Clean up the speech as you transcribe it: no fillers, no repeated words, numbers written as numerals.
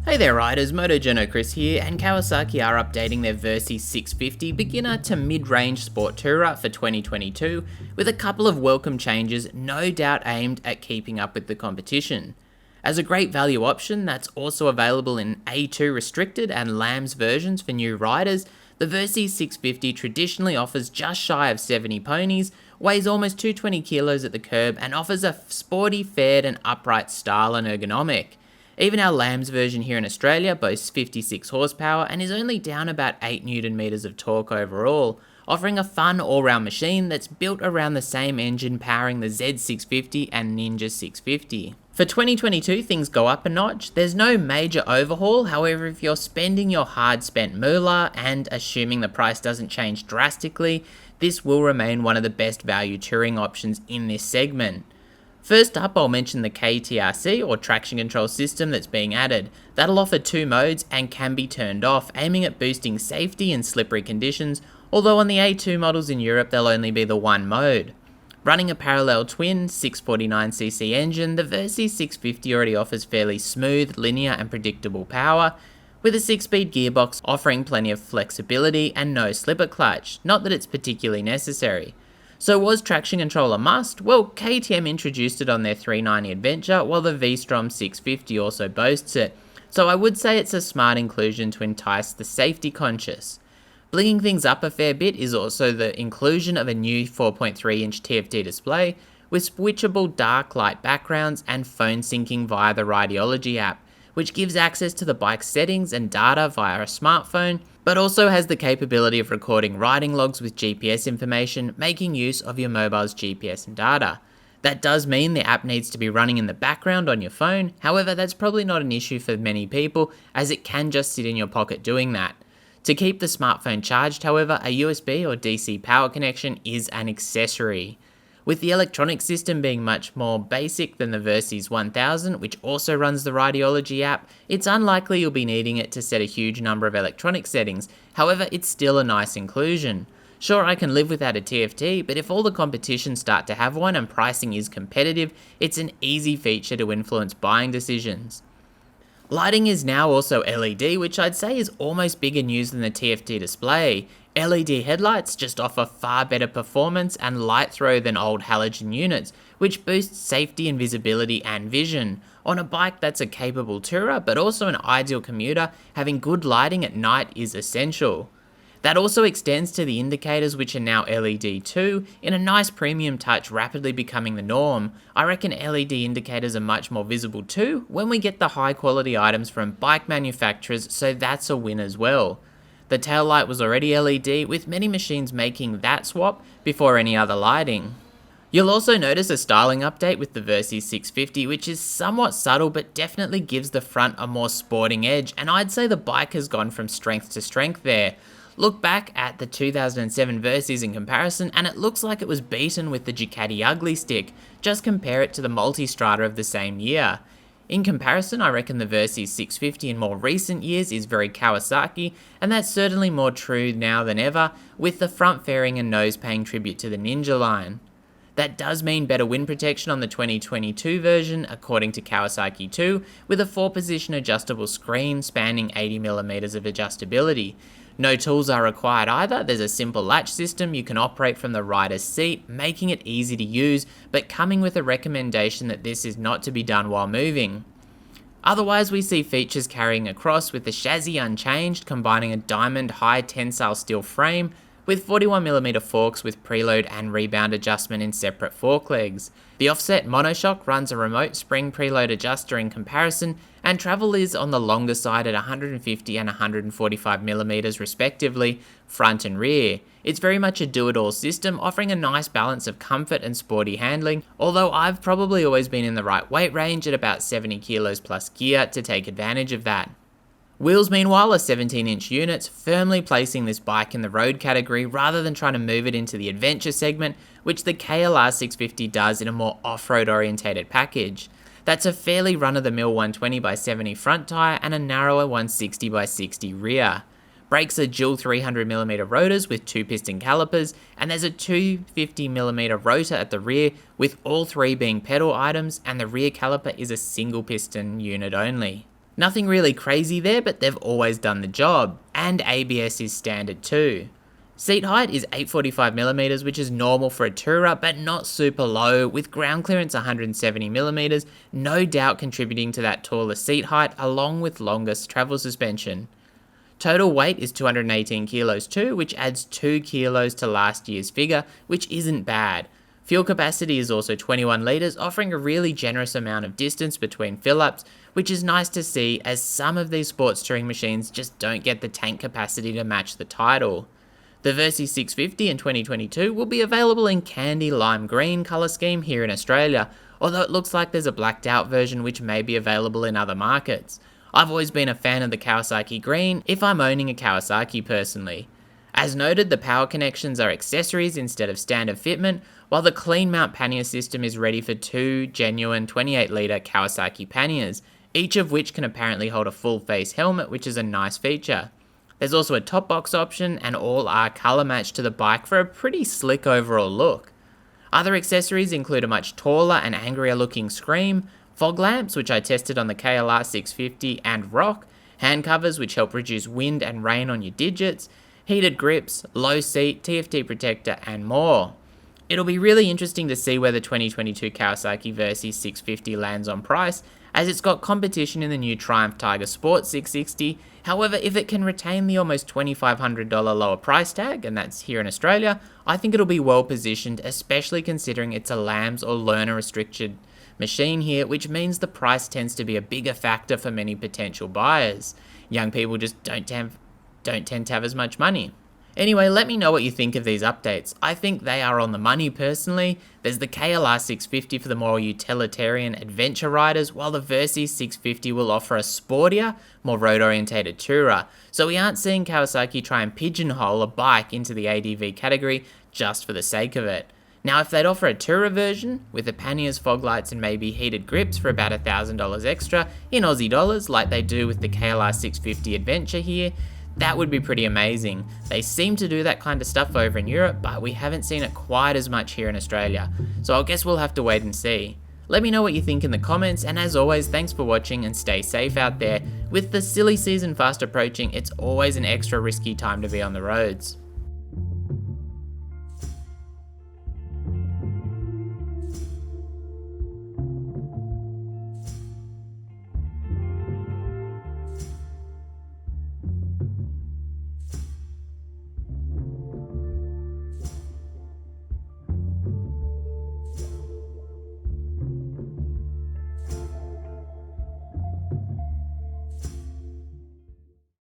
Hey there riders, Moto Journo Kris here, and Kawasaki are updating their Versys 650 beginner to mid-range sport tourer for 2022 with a couple of welcome changes no doubt aimed at keeping up with the competition. As a great value option that's also available in A2 restricted and LAMS versions for new riders, the Versys 650 traditionally offers just shy of 70 ponies, weighs almost 220 kilos at the curb, and offers a sporty, fared and upright style and ergonomic. Even our LAMS version here in Australia boasts 56 horsepower and is only down about 8 Newton meters of torque overall, offering a fun all-round machine that's built around the same engine powering the Z650 and Ninja 650. For 2022, things go up a notch. There's no major overhaul, however if you're spending your hard-spent moolah and assuming the price doesn't change drastically, this will remain one of the best value touring options in this segment. First up, I'll mention the KTRC or traction control system that's being added. That'll offer two modes and can be turned off, aiming at boosting safety in slippery conditions, although on the A2 models in Europe there'll only be the one mode. Running a parallel twin 649cc engine, the Versys 650 already offers fairly smooth, linear and predictable power, with a 6-speed gearbox offering plenty of flexibility and no slipper clutch, not that it's particularly necessary. So was traction control a must? Well, KTM introduced it on their 390 Adventure, while the V-Strom 650 also boasts it, so I would say it's a smart inclusion to entice the safety conscious. Blinging things up a fair bit is also the inclusion of a new 4.3-inch TFT display, with switchable dark light backgrounds and phone syncing via the Rideology app, which gives access to the bike's settings and data via a smartphone, but also has the capability of recording riding logs with GPS information, making use of your mobile's GPS and data. That does mean the app needs to be running in the background on your phone, however that's probably not an issue for many people as it can just sit in your pocket doing that. To keep the smartphone charged, however, a USB or DC power connection is an accessory. With the electronic system being much more basic than the Versys 1000, which also runs the Rideology app, it's unlikely you'll be needing it to set a huge number of electronic settings, however it's still a nice inclusion. Sure, I can live without a TFT, but if all the competition start to have one and pricing is competitive, it's an easy feature to influence buying decisions. Lighting is now also LED, which I'd say is almost bigger news than the TFT display. LED headlights just offer far better performance and light throw than old halogen units, which boosts safety and visibility and vision. On a bike that's a capable tourer, but also an ideal commuter, having good lighting at night is essential. That also extends to the indicators, which are now LED too, in a nice premium touch rapidly becoming the norm. I reckon LED indicators are much more visible too when we get the high quality items from bike manufacturers, so that's a win as well. The tail light was already LED, with many machines making that swap before any other lighting. You'll also notice a styling update with the Versys 650, which is somewhat subtle but definitely gives the front a more sporting edge, and I'd say the bike has gone from strength to strength there. Look back at the 2007 Versys in comparison and it looks like it was beaten with the Ducati Ugly Stick, just compare it to the Multistrada of the same year. In comparison, I reckon the Versys 650 in more recent years is very Kawasaki, and that's certainly more true now than ever, with the front fairing and nose paying tribute to the Ninja line. That does mean better wind protection on the 2022 version, according to Kawasaki too, with a 4-position adjustable screen spanning 80mm of adjustability. No tools are required either, there's a simple latch system you can operate from the rider's seat, making it easy to use, but coming with a recommendation that this is not to be done while moving. Otherwise, we see features carrying across with the chassis unchanged, combining a diamond high tensile steel frame with 41mm forks with preload and rebound adjustment in separate fork legs. The offset monoshock runs a remote spring preload adjuster in comparison, and travel is on the longer side at 150 and 145mm respectively, front and rear. It's very much a do-it-all system, offering a nice balance of comfort and sporty handling, although I've probably always been in the right weight range at about 70 kilos plus gear to take advantage of that. Wheels meanwhile are 17-inch units, firmly placing this bike in the road category rather than trying to move it into the adventure segment, which the KLR 650 does in a more off-road orientated package. That's a fairly run-of-the-mill 120x70 front tyre and a narrower 160x60 rear. Brakes are dual 300mm rotors with 2-piston calipers, and there's a 250mm rotor at the rear, with all three being pedal items, and the rear caliper is a single piston unit only. Nothing really crazy there, but they've always done the job, and ABS is standard too. Seat height is 845mm, which is normal for a tourer, but not super low, with ground clearance 170mm, no doubt contributing to that taller seat height, along with longer travel suspension. Total weight is 218 kilos too, which adds 2 kilos to last year's figure, which isn't bad. Fuel capacity is also 21 litres, offering a really generous amount of distance between fill-ups, which is nice to see as some of these sports touring machines just don't get the tank capacity to match the title. The Versys 650 in 2022 will be available in candy lime green colour scheme here in Australia, although it looks like there's a blacked out version which may be available in other markets. I've always been a fan of the Kawasaki green if I'm owning a Kawasaki personally. As noted, the power connections are accessories instead of standard fitment, while the clean mount pannier system is ready for 2 genuine 28 litre Kawasaki panniers, each of which can apparently hold a full face helmet, which is a nice feature. There's also a top box option, and all are colour matched to the bike for a pretty slick overall look. Other accessories include a much taller and angrier looking screen, fog lamps which I tested on the KLR 650 and Rock, hand covers which help reduce wind and rain on your digits, heated grips, low seat, TFT protector and more. It'll be really interesting to see where the 2022 Kawasaki Versys 650 lands on price, as it's got competition in the new Triumph Tiger Sport 660. However, if it can retain the almost $2,500 lower price tag, and that's here in Australia, I think it'll be well positioned, especially considering it's a LAMS or learner restricted machine here, which means the price tends to be a bigger factor for many potential buyers. Young people just don't tend to have as much money. Anyway, let me know what you think of these updates. I think they are on the money personally. There's the KLR 650 for the more utilitarian adventure riders, while the Versys 650 will offer a sportier, more road-orientated tourer. So we aren't seeing Kawasaki try and pigeonhole a bike into the ADV category just for the sake of it. Now, if they'd offer a tourer version with the panniers, fog lights and maybe heated grips for about $1,000 extra in Aussie dollars like they do with the KLR 650 Adventure here, that would be pretty amazing. They seem to do that kind of stuff over in Europe, but we haven't seen it quite as much here in Australia. So I guess we'll have to wait and see. Let me know what you think in the comments, and as always, thanks for watching and stay safe out there. With the silly season fast approaching, it's always an extra risky time to be on the roads.